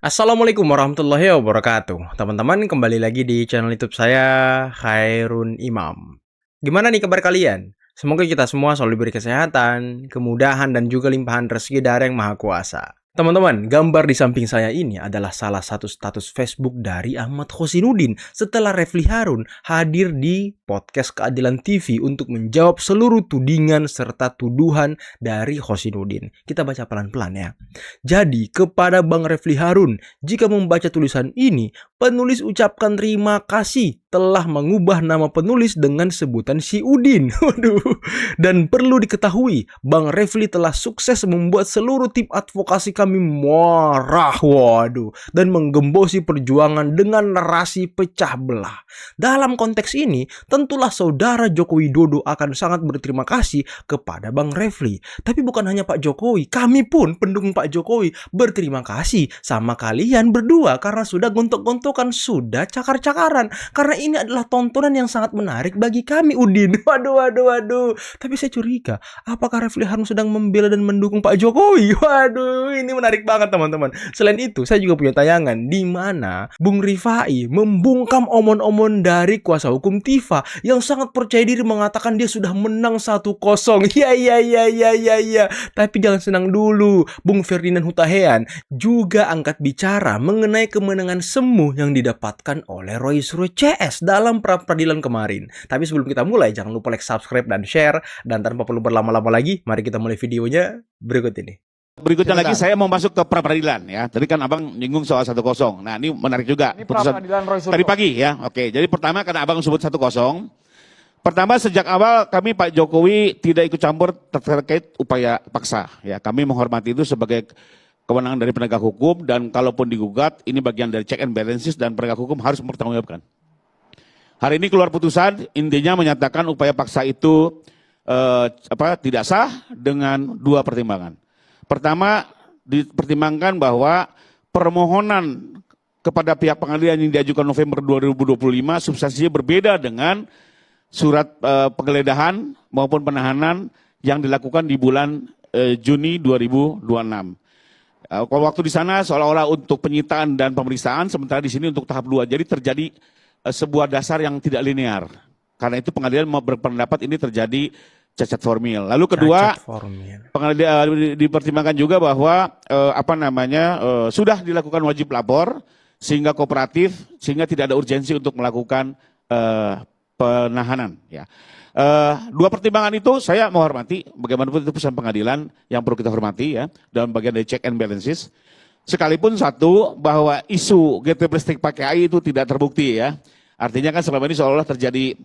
Assalamualaikum warahmatullahi wabarakatuh. Teman-teman, kembali lagi di channel YouTube saya, Khairun Imam. Gimana nih kabar kalian? Semoga kita semua selalu diberi kesehatan, kemudahan, dan juga limpahan rezeki dari Yang Maha Kuasa. Teman-teman, gambar di samping saya ini adalah salah satu status Facebook dari Ahmad Khosinuddin setelah Refli Harun hadir di podcast Keadilan TV untuk menjawab seluruh tudingan serta tuduhan dari Khosinuddin. Kita baca pelan-pelan ya. Jadi, kepada Bang Refli Harun, jika membaca tulisan ini, penulis ucapkan terima kasih telah mengubah nama penulis dengan sebutan si Udin. Waduh. Dan perlu diketahui, Bang Refli telah sukses membuat seluruh tim advokasi kami marah. Waduh. Dan menggembosi perjuangan dengan narasi pecah belah. Dalam konteks ini, tentulah saudara Joko Widodo akan sangat berterima kasih kepada Bang Refli. Tapi bukan hanya Pak Jokowi, kami pun pendukung Pak Jokowi berterima kasih sama kalian berdua karena sudah gontok-gontokan, sudah cakar-cakaran. Karena ini adalah tontonan yang sangat menarik bagi kami, Udin. Waduh. Tapi saya curiga, apakah Refli Harun sedang membela dan mendukung Pak Jokowi? Waduh, ini menarik banget teman-teman. Selain itu, saya juga punya tayangan di mana Bung Rifai membungkam omon-omon dari kuasa hukum Tifa yang sangat percaya diri mengatakan dia sudah menang 1-0. Ya. Tapi jangan senang dulu. Bung Ferdinand Hutahean juga angkat bicara mengenai kemenangan semu yang didapatkan oleh Roy Suryo CS dalam pra-peradilan kemarin. Tapi sebelum kita mulai, jangan lupa like, subscribe, dan share. Dan tanpa perlu berlama-lama lagi, mari kita mulai videonya berikut ini. Berikutnya lagi saya mau masuk ke pra-peradilan ya. Tadi kan Abang nyinggung soal 1-0. Nah, ini menarik juga. Ini pra-peradilan Roy Suryo. Tadi pagi ya. Oke, jadi pertama karena Abang sebut 1-0. Pertama, sejak awal kami Pak Jokowi tidak ikut campur terkait upaya paksa. Ya, kami menghormati itu sebagai kewenangan dari penegak hukum, dan kalaupun digugat, ini bagian dari check and balances dan penegak hukum harus mempertanggungjawabkan. Hari ini keluar putusan, intinya menyatakan upaya paksa itu tidak sah dengan dua pertimbangan. Pertama, dipertimbangkan bahwa permohonan kepada pihak pengadilan yang diajukan November 2025 substansinya berbeda dengan surat penggeledahan maupun penahanan yang dilakukan di bulan Juni 2026. Kalau waktu di sana seolah-olah untuk penyitaan dan pemeriksaan, sementara di sini untuk tahap 2. Jadi terjadi sebuah dasar yang tidak linear. Karena itu pengadilan mau berpendapat ini terjadi cacat formil. Lalu kedua, pengadilan dipertimbangkan juga bahwa sudah dilakukan wajib lapor sehingga kooperatif, sehingga tidak ada urgensi untuk melakukan penahanan. Ya. Dua pertimbangan itu saya menghormati, bagaimanapun itu putusan pengadilan yang perlu kita hormati ya, dalam bagian dari check and balances. Sekalipun satu, bahwa isu gateway plastik PKI itu tidak terbukti ya. Artinya kan selama ini seolah-olah terjadi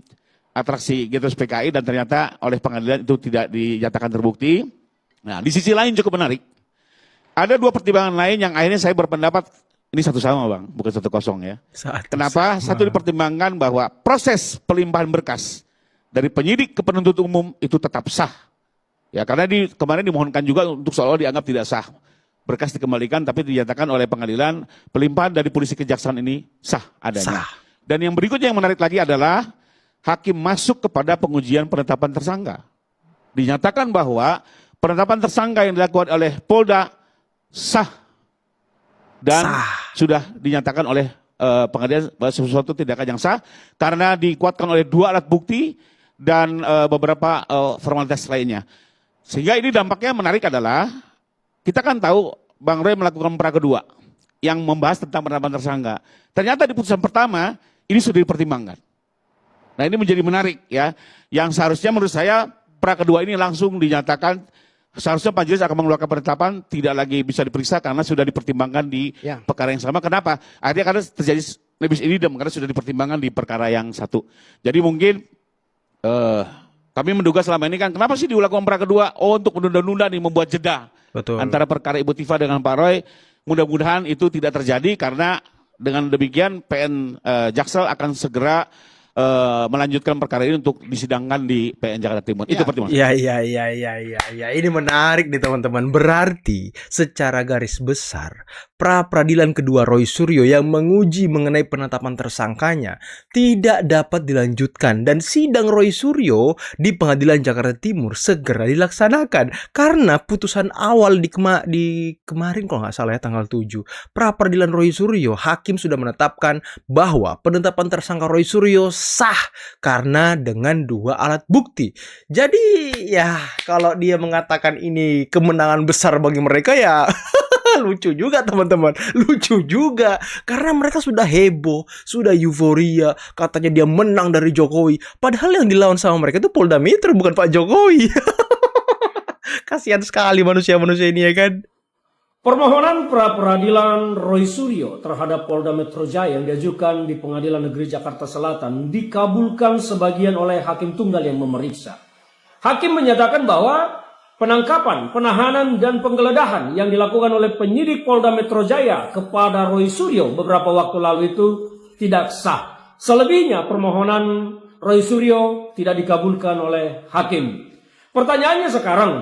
atraksi gateway PKI dan ternyata oleh pengadilan itu tidak dinyatakan terbukti. Nah, di sisi lain cukup menarik. Ada dua pertimbangan lain yang akhirnya saya berpendapat ini satu sama Bang, bukan 1-0 ya. Kenapa? Satu dipertimbangkan bahwa proses pelimpahan berkas dari penyidik ke penuntut umum itu tetap sah. Ya, karena kemarin dimohonkan juga untuk seolah dianggap tidak sah. Berkas dikembalikan tapi dinyatakan oleh pengadilan pelimpahan dari polisi kejaksaan ini sah adanya. Dan yang berikutnya yang menarik lagi adalah hakim masuk kepada pengujian penetapan tersangka. Dinyatakan bahwa penetapan tersangka yang dilakukan oleh Polda sah dan sudah dinyatakan oleh pengadilan sesuatu tindakan yang sah karena dikuatkan oleh dua alat bukti dan beberapa formalitas lainnya. Sehingga ini dampaknya menarik adalah kita kan tahu Bang Roy melakukan pra kedua yang membahas tentang penetapan tersangka. Ternyata di putusan pertama ini sudah dipertimbangkan. Nah, ini menjadi menarik ya. Yang seharusnya menurut saya pra kedua ini langsung dinyatakan seharusnya majelis akan mengeluarkan penetapan tidak lagi bisa diperiksa karena sudah dipertimbangkan di perkara yang sama. Kenapa? Akhirnya karena terjadi lebis idem karena sudah dipertimbangkan di perkara yang satu. Jadi mungkin kami menduga selama ini kan kenapa sih dilakukan pra kedua? Oh, untuk menunda-nunda nih, membuat jeda. Betul. Antara perkara Ibu Tifa dengan Pak Roy. Mudah-mudahan itu tidak terjadi karena dengan demikian PN Jaksel akan segera melanjutkan perkara ini untuk disidangkan di PN Jakarta Timur. Itu pertimbangan. Iya. Ini menarik nih teman-teman. Berarti secara garis besar pra-peradilan kedua Roy Suryo yang menguji mengenai penetapan tersangkanya tidak dapat dilanjutkan dan sidang Roy Suryo di Pengadilan Jakarta Timur segera dilaksanakan karena putusan awal di kemarin kalau nggak salah ya tanggal 7 pra-peradilan Roy Suryo, hakim sudah menetapkan bahwa penetapan tersangka Roy Suryo sah karena dengan 2 alat bukti. Jadi ya kalau dia mengatakan ini kemenangan besar bagi mereka ya lucu juga teman-teman, lucu juga karena mereka sudah heboh, sudah euforia, katanya dia menang dari Jokowi, padahal yang dilawan sama mereka itu Polda Metro bukan Pak Jokowi. Kasihan sekali manusia-manusia ini ya kan. Permohonan pra-peradilan Roy Suryo terhadap Polda Metro Jaya yang diajukan di Pengadilan Negeri Jakarta Selatan dikabulkan sebagian oleh hakim tunggal yang memeriksa. Hakim menyatakan bahwa penangkapan, penahanan, dan penggeledahan yang dilakukan oleh penyidik Polda Metro Jaya kepada Roy Suryo beberapa waktu lalu itu tidak sah. Selebihnya permohonan Roy Suryo tidak dikabulkan oleh hakim. Pertanyaannya sekarang,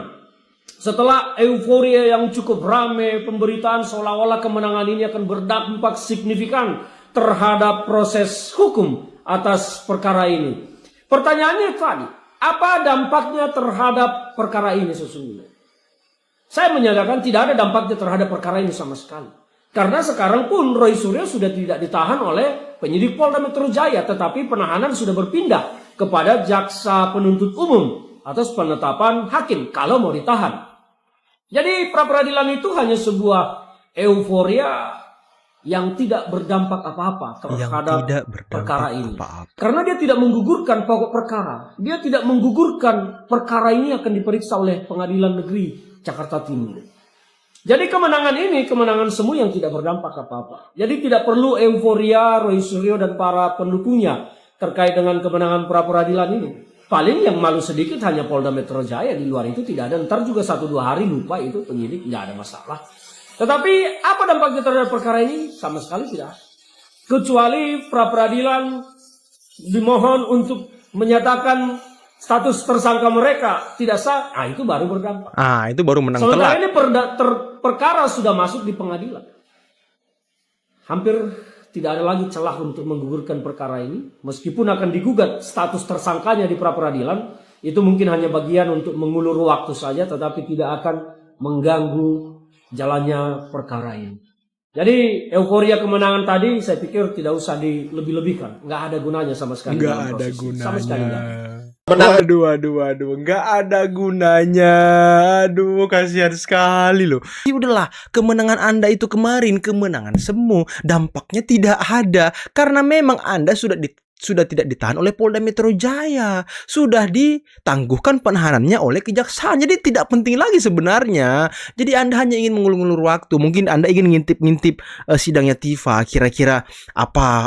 setelah euforia yang cukup ramai, pemberitaan seolah-olah kemenangan ini akan berdampak signifikan terhadap proses hukum atas perkara ini. Pertanyaannya tadi, apa dampaknya terhadap perkara ini sesungguhnya? Saya menyatakan tidak ada dampaknya terhadap perkara ini sama sekali. Karena sekarang pun Roy Suryo sudah tidak ditahan oleh penyidik Polda Metro Jaya, tetapi penahanan sudah berpindah kepada jaksa penuntut umum atas penetapan hakim kalau mau ditahan. Jadi pra-peradilan itu hanya sebuah euforia yang tidak berdampak apa-apa terhadap perkara ini. Karena dia tidak menggugurkan pokok perkara. Dia tidak menggugurkan perkara ini akan diperiksa oleh Pengadilan Negeri Jakarta Timur. Jadi kemenangan ini kemenangan semu yang tidak berdampak apa-apa. Jadi tidak perlu euforia Roy Suryo dan para pendukungnya terkait dengan kemenangan pra-peradilan ini. Paling yang malu sedikit hanya Polda Metro Jaya, di luar itu tidak ada. Ntar juga 1-2 hari lupa itu penyidik, nggak ada masalah. Tetapi apa dampaknya terhadap perkara ini? Sama sekali tidak. Kecuali pra-peradilan dimohon untuk menyatakan status tersangka mereka tidak sah, itu baru berdampak. Itu baru menang telak. Sementara ini perkara sudah masuk di pengadilan. Hampir tidak ada lagi celah untuk menggugurkan perkara ini. Meskipun akan digugat status tersangkanya di pra-peradilan, itu mungkin hanya bagian untuk mengulur waktu saja, tetapi tidak akan mengganggu jalannya perkara ini. Jadi euforia kemenangan tadi saya pikir tidak usah dilebih-lebihkan. Nggak ada gunanya sama sekali. Nggak ada gunanya. Sama sekali nggak. Waduh, nggak ada gunanya. Aduh, kasihan sekali loh. Ya udahlah, kemenangan Anda itu kemarin kemenangan semu, dampaknya tidak ada karena memang Anda sudah tidak ditahan oleh Polda Metro Jaya, sudah ditangguhkan penahanannya oleh kejaksaan. Jadi tidak penting lagi sebenarnya. Jadi Anda hanya ingin mengulur-ulur waktu. Mungkin Anda ingin ngintip-ngintip sidangnya Tifa, kira-kira apa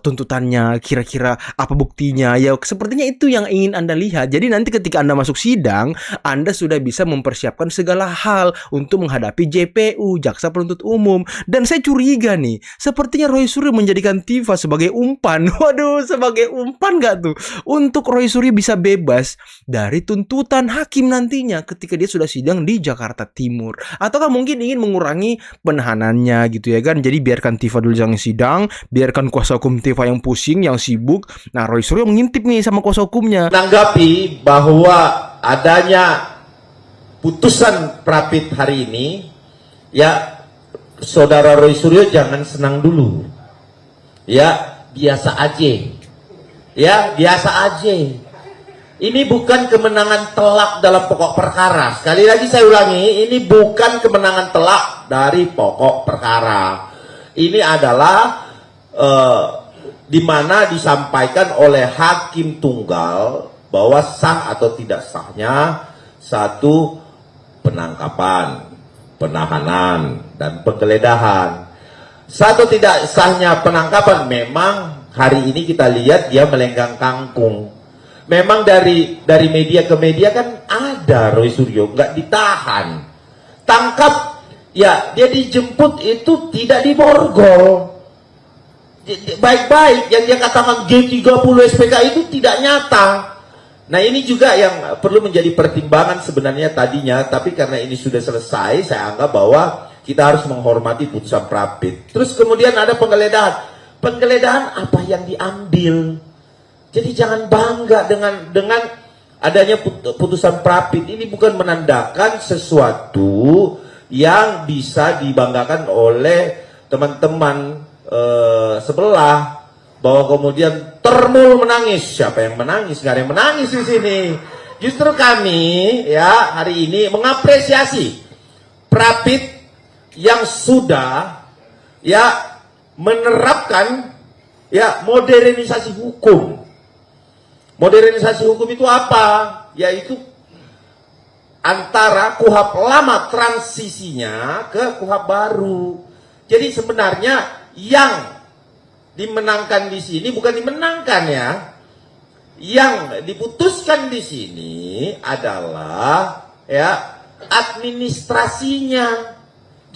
tuntutannya, kira-kira apa buktinya. Ya sepertinya itu yang ingin Anda lihat. Jadi nanti ketika Anda masuk sidang, Anda sudah bisa mempersiapkan segala hal untuk menghadapi JPU, Jaksa Penuntut Umum. Dan saya curiga nih, sepertinya Roy Suryo menjadikan Tifa sebagai umpan. Waduh, sebagai umpan gak tuh untuk Roy Suryo bisa bebas dari tuntutan hakim nantinya ketika dia sudah sidang di Jakarta Timur. Ataukah mungkin ingin mengurangi penahanannya gitu ya kan. Jadi biarkan Tifa dulu yang sidang, biarkan kuasa hukum Tifa yang pusing, yang sibuk. Nah, Roy Suryo mengintip nih sama kuasa hukumnya. Menanggapi bahwa adanya putusan Prapit hari ini, ya saudara Roy Suryo jangan senang dulu. Ya, biasa aja. Ya, biasa aja. Ini bukan kemenangan telak dalam pokok perkara. Sekali lagi saya ulangi, ini bukan kemenangan telak dari pokok perkara. Ini adalah di mana disampaikan oleh hakim tunggal bahwa sah atau tidak sahnya satu penangkapan, penahanan, dan penggeledahan. Satu tidak sahnya penangkapan, memang hari ini kita lihat dia melenggang kangkung. Memang dari media ke media kan ada Roy Suryo nggak ditahan, tangkap, ya dia dijemput itu tidak diborgol. Baik-baik yang dia katakan G30 SPK itu tidak nyata. Nah ini juga yang perlu menjadi pertimbangan sebenarnya tadinya, tapi karena ini sudah selesai, saya anggap bahwa kita harus menghormati putusan Prapit. Terus kemudian ada penggeledahan. Penggeledahan apa yang diambil? Jadi jangan bangga dengan adanya putusan Prapit. Ini bukan menandakan sesuatu yang bisa dibanggakan oleh teman-teman sebelah, bahwa kemudian termul menangis. Siapa yang menangis? Gak ada yang menangis di sini. Justru kami ya hari ini mengapresiasi Prapit yang sudah ya menerapkan ya modernisasi hukum. Modernisasi hukum itu apa? Yaitu antara KUHP lama transisinya ke KUHP baru. Jadi sebenarnya yang dimenangkan di sini bukan dimenangkan ya. Yang diputuskan di sini adalah ya administrasinya.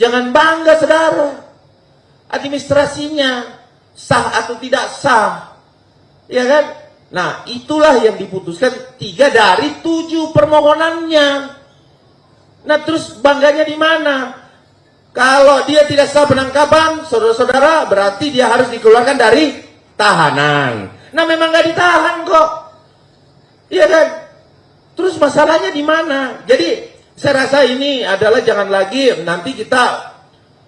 Jangan bangga saudara. Administrasinya sah atau tidak sah. Ya kan? Nah, itulah yang diputuskan 3 dari 7 permohonannya. Nah, terus bangganya di mana? Kalau dia tidak sah penangkapan, saudara-saudara, berarti dia harus dikeluarkan dari tahanan. Nah, memang nggak ditahan kok. Iya kan? Terus masalahnya di mana? Jadi, saya rasa ini adalah jangan lagi nanti kita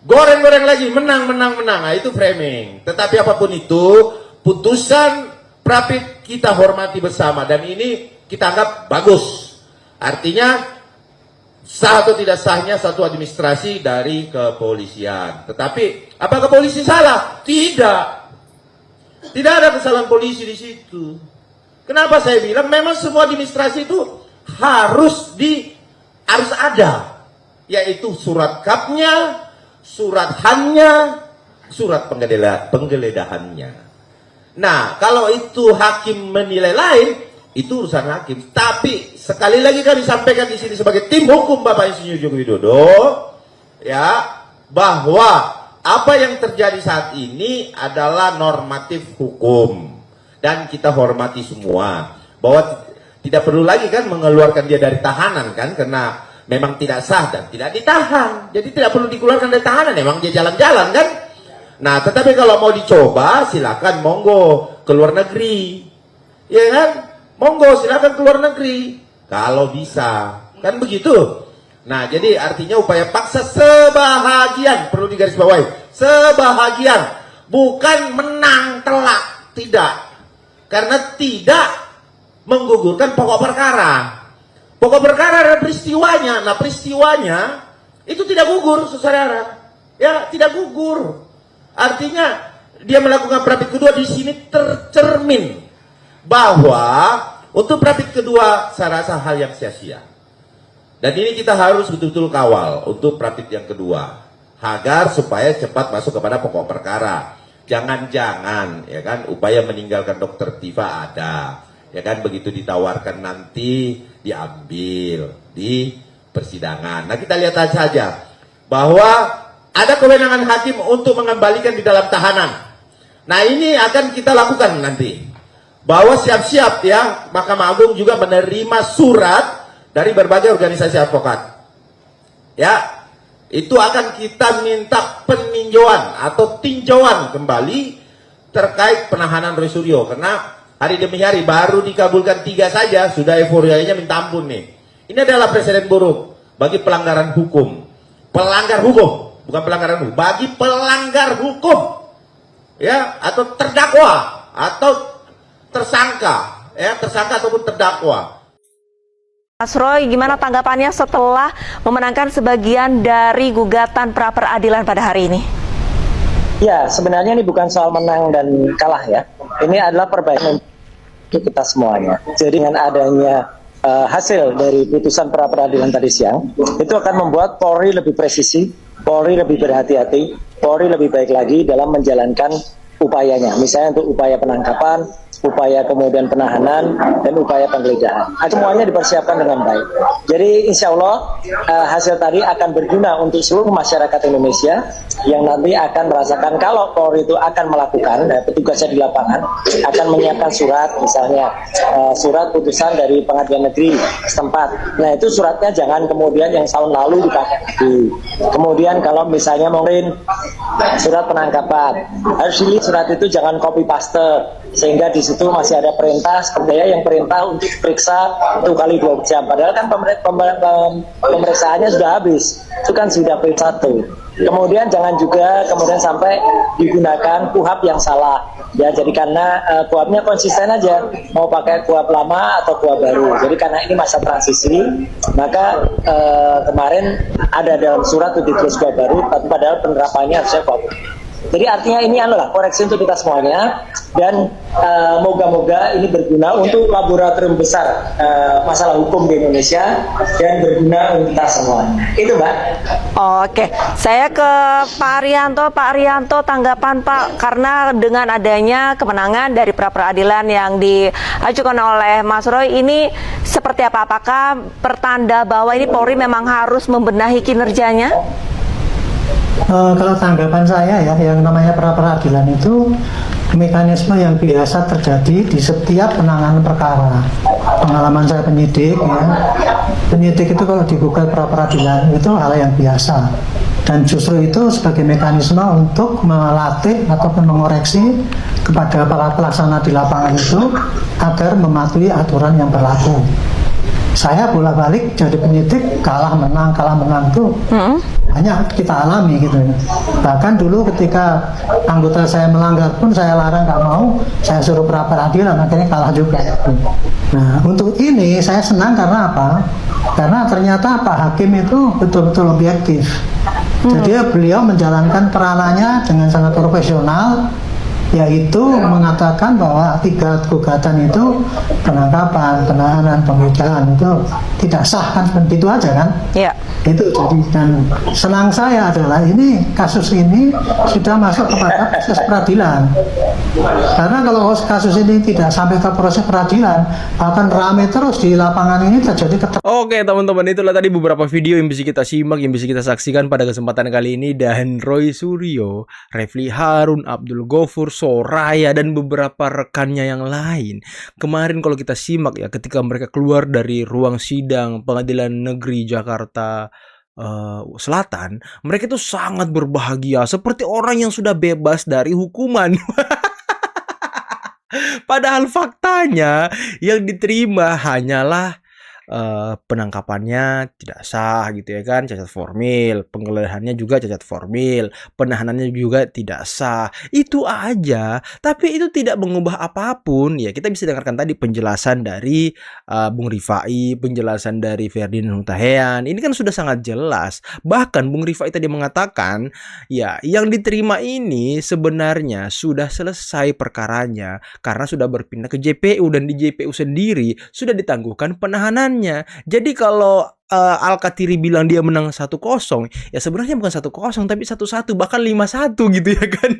goreng-goreng lagi, menang. Nah, itu framing. Tetapi apapun itu, putusan Prapit kita hormati bersama. Dan ini kita anggap bagus. Artinya, sah atau tidak sahnya satu administrasi dari kepolisian. Tetapi, apakah polisi salah? Tidak. Tidak ada kesalahan polisi di situ. Kenapa saya bilang memang semua administrasi itu harus ada. Yaitu surat kapnya, surat hannya, surat penggeledahannya. Nah, kalau itu hakim menilai lain, itu urusan hakim. Tapi sekali lagi kami sampaikan di sini sebagai tim hukum Bapak Insinyur Joko Widodo, ya, bahwa apa yang terjadi saat ini adalah normatif hukum dan kita hormati semua. Bahwa tidak perlu lagi kan mengeluarkan dia dari tahanan kan, karena memang tidak sah dan tidak ditahan. Jadi tidak perlu dikeluarkan dari tahanan, memang dia jalan-jalan kan. Nah, tetapi kalau mau dicoba, silakan monggo ke luar negeri. Ya kan? Monggo silakan ke luar negeri. Kalau bisa. Kan begitu. Nah, jadi artinya upaya paksa sebahagian. Perlu digarisbawahi. Sebahagian. Bukan menang telak. Tidak. Karena tidak menggugurkan pokok perkara. Pokok perkara adalah peristiwanya. Nah, peristiwanya itu tidak gugur, saudara. Ya, tidak gugur. Artinya dia melakukan Prapit kedua di sini tercermin bahwa untuk Prapit kedua saya rasa hal yang sia-sia. Dan ini kita harus betul-betul kawal untuk Prapit yang kedua agar supaya cepat masuk kepada pokok perkara. Jangan-jangan ya kan upaya meninggalkan Dokter Tifa ada. Ya kan begitu ditawarkan nanti diambil di persidangan. Nah, kita lihat saja bahwa ada kewenangan hakim untuk mengembalikan di dalam tahanan. Nah, ini akan kita lakukan nanti. Bahwa siap-siap ya, Mahkamah Agung juga menerima surat dari berbagai organisasi advokat. Ya, itu akan kita minta peninjauan atau tinjauan kembali terkait penahanan Roy Suryo. Karena hari demi hari baru dikabulkan 3 saja, sudah euforianya minta ampun nih. Ini adalah presiden buruk bagi pelanggaran hukum. Pelanggar hukum. Bukan pelanggaran hukum, bagi pelanggar hukum, ya, atau terdakwa, atau tersangka, ya, tersangka ataupun terdakwa. Mas Roy, gimana tanggapannya setelah memenangkan sebagian dari gugatan pra peradilan pada hari ini? Ya, sebenarnya ini bukan soal menang dan kalah ya. Ini adalah perbaikan untuk kita semuanya. Jadi dengan adanya hasil dari putusan pra peradilan tadi siang, itu akan membuat Polri lebih presisi, Polri lebih berhati-hati, Polri lebih baik lagi dalam menjalankan upayanya. Misalnya untuk upaya penangkapan, upaya kemudian penahanan, dan upaya penggeledahan. Semuanya dipersiapkan dengan baik. Jadi insya Allah hasil tadi akan berguna untuk seluruh masyarakat Indonesia yang nanti akan merasakan kalau Polri itu akan melakukan, petugasnya di lapangan akan menyiapkan surat, misalnya surat putusan dari pengadilan negeri setempat. Nah itu suratnya jangan kemudian yang tahun lalu dipakai lagi. Kemudian kalau misalnya mungkin surat penangkapan, harus dilihat surat itu jangan copy paste, sehingga di situ masih ada perintah seperti yang perintah untuk periksa 1 kali 2 jam. Padahal kan pemeriksaannya sudah habis, itu kan sudah periksa 1. Kemudian jangan juga kemudian sampai digunakan KUHP yang salah. Ya jadi karena KUHP-nya konsisten aja, mau pakai KUHP lama atau KUHP baru. Jadi karena ini masa transisi, maka kemarin ada dalam surat itu ditulis KUHP baru, tapi padahal penerapannya harusnya KUHP. Jadi artinya ini adalah koreksi untuk kita semuanya, dan moga-moga ini berguna untuk laboratorium besar masalah hukum di Indonesia dan berguna untuk kita semua. Itu Mbak. Oke, saya ke Pak Arianto. Pak Arianto, tanggapan Pak, karena dengan adanya kemenangan dari pra-peradilan yang diajukan oleh Mas Roy ini seperti apa? Apakah pertanda bahwa ini Polri memang harus membenahi kinerjanya? Kalau tanggapan saya ya, yang namanya pra-peradilan itu mekanisme yang biasa terjadi di setiap penanganan perkara. Pengalaman saya penyidik ya, penyidik itu kalau digugat pra-peradilan itu hal yang biasa, dan justru itu sebagai mekanisme untuk melatih ataupun mengoreksi kepada para pelaksana di lapangan itu agar mematuhi aturan yang berlaku. Saya bolak-balik jadi penyidik, kalah menang itu banyak kita alami gitu. Bahkan dulu ketika anggota saya melanggar pun saya larang, nggak mau, saya suruh pra-peradilan, akhirnya kalah juga. Nah untuk ini saya senang karena apa? Karena ternyata Pak Hakim itu betul-betul objektif. Jadi beliau menjalankan peranannya dengan sangat profesional, yaitu mengatakan bahwa 3 gugatan itu penangkapan, penahanan, penggeledahan itu tidak sah, kan begitu aja kan? Ya. Itu jadi, dan senang saya adalah ini kasus ini sudah masuk kepada proses peradilan. Karena kalau kasus ini tidak sampai ke proses peradilan, akan ramai terus di lapangan ini terjadi Oke teman-teman, itulah tadi beberapa video yang bisa kita simak, yang bisa kita saksikan pada kesempatan kali ini. Dan Roy Suryo, Refli Harun, Abdul Ghafur, Soraya, dan beberapa rekannya yang lain. Kemarin kalau kita simak ya, ketika mereka keluar dari ruang sidang Pengadilan Negeri Jakarta Selatan, mereka itu sangat berbahagia, seperti orang yang sudah bebas dari hukuman. Padahal faktanya yang diterima hanyalah penangkapannya tidak sah gitu ya kan, cacat formil, penggeledahannya juga cacat formil, penahanannya juga tidak sah. Itu aja, tapi itu tidak mengubah apapun. Ya kita bisa dengarkan tadi penjelasan dari Bung Rifai, penjelasan dari Ferdinand Hutahian. Ini kan sudah sangat jelas. Bahkan Bung Rifai tadi mengatakan ya yang diterima ini sebenarnya sudah selesai perkaranya karena sudah berpindah ke JPU, dan di JPU sendiri sudah ditangguhkan penahanan. Jadi kalau Al-Katiri bilang dia menang 1-0, ya sebenarnya bukan 1-0 tapi 1-1, bahkan 5-1 gitu ya kan.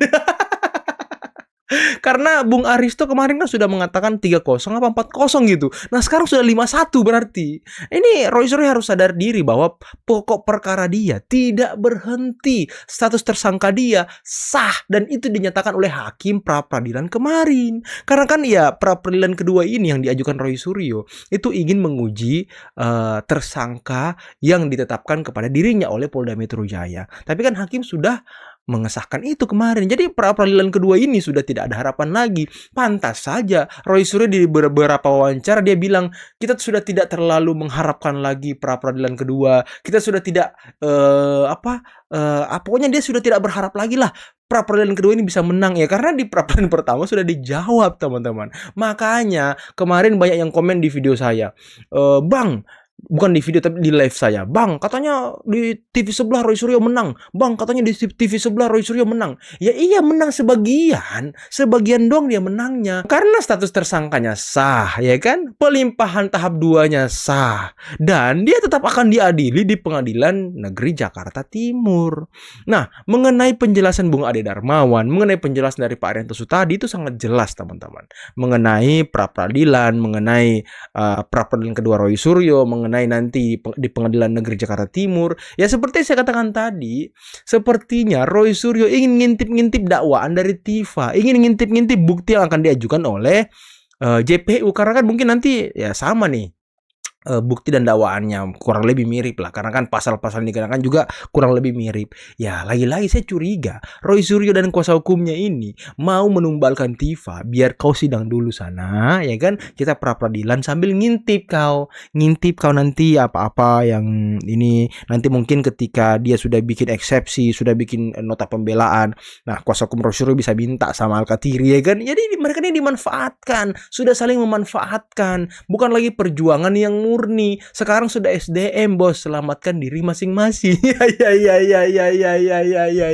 Karena Bung Aristo kemarin kan sudah mengatakan 3-0 apa 4-0 gitu. Nah sekarang sudah 5-1 berarti. Ini Roy Suryo harus sadar diri bahwa pokok perkara dia tidak berhenti. Status tersangka dia sah, dan itu dinyatakan oleh hakim pra-peradilan kemarin. Karena kan ya pra-peradilan kedua ini yang diajukan Roy Suryo itu ingin menguji tersangka yang ditetapkan kepada dirinya oleh Polda Metro Jaya. Tapi kan hakim sudah mengesahkan itu kemarin. Jadi pra-peradilan kedua ini sudah tidak ada harapan lagi. Pantas saja Roy Suryo di beberapa wawancara dia bilang, kita sudah tidak terlalu mengharapkan lagi pra-peradilan kedua. Kita sudah tidak pokoknya dia sudah tidak berharap lagi lah pra-peradilan kedua ini bisa menang ya, karena di pra-peradilan pertama sudah dijawab teman-teman. Makanya kemarin banyak yang komen di video saya, Bang, bukan di video tapi di live saya. Bang, katanya di TV sebelah Roy Suryo menang. Bang, katanya di TV sebelah Roy Suryo menang. Ya iya menang sebagian doang dia menangnya. Karena status tersangkanya sah, ya kan? Pelimpahan tahap 2-nya sah. Dan dia tetap akan diadili di Pengadilan Negeri Jakarta Timur. Nah, mengenai penjelasan Bung Ade Darmawan, mengenai penjelasan dari Pak Arianto Sutadi itu sangat jelas teman-teman. Mengenai pra-peradilan, mengenai pra-peradilan kedua Roy Suryo, mengenai nanti di Pengadilan Negeri Jakarta Timur. Ya seperti saya katakan tadi, sepertinya Roy Suryo ingin ngintip-ngintip dakwaan dari Tifa, ingin ngintip-ngintip bukti yang akan diajukan oleh JPU, karena kan mungkin nanti ya sama nih bukti dan dakwaannya kurang lebih mirip lah, karena kan pasal-pasal yang dikenakan juga kurang lebih mirip. Ya lagi-lagi saya curiga Roy Suryo dan kuasa hukumnya ini mau menumbalkan Tifa biar kau sidang dulu sana, ya kan, kita pra-peradilan sambil ngintip kau nanti apa-apa yang ini, nanti mungkin ketika dia sudah bikin eksepsi, sudah bikin nota pembelaan, nah kuasa hukum Roy Suryo bisa minta sama Al-Katiri, ya kan. Jadi mereka ini dimanfaatkan, sudah saling memanfaatkan, bukan lagi perjuangan yang murni. Sekarang sudah SDM, bos, selamatkan diri masing-masing.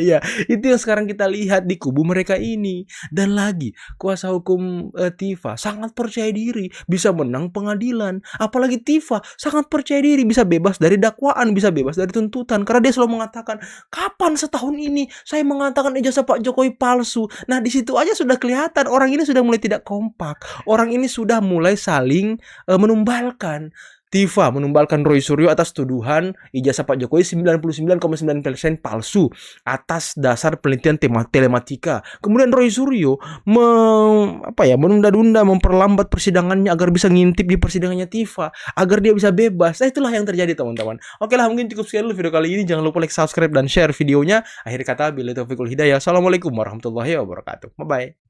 Ya. Itu yang sekarang kita lihat di kubu mereka ini. Dan lagi, kuasa hukum Tifa sangat percaya diri bisa menang pengadilan. Apalagi Tifa sangat percaya diri bisa bebas dari dakwaan, bisa bebas dari tuntutan. Karena dia selalu mengatakan, kapan setahun ini saya mengatakan ijazah Pak Jokowi palsu. Nah, di situ aja sudah kelihatan orang ini sudah mulai tidak kompak. Orang ini sudah mulai saling menumbalkan. Tifa menumbalkan Roy Suryo atas tuduhan ijazah Pak Jokowi 99,9% palsu atas dasar penelitian telematika. Kemudian Roy Suryo menunda-nunda, memperlambat persidangannya agar bisa ngintip di persidangannya Tifa, agar dia bisa bebas. Nah, itulah yang terjadi teman-teman. Oke lah, mungkin cukup sekian dulu video kali ini. Jangan lupa like, subscribe, dan share videonya. Akhir kata, billahi taufiq wal hidayah. Assalamualaikum warahmatullahi wabarakatuh. Bye-bye.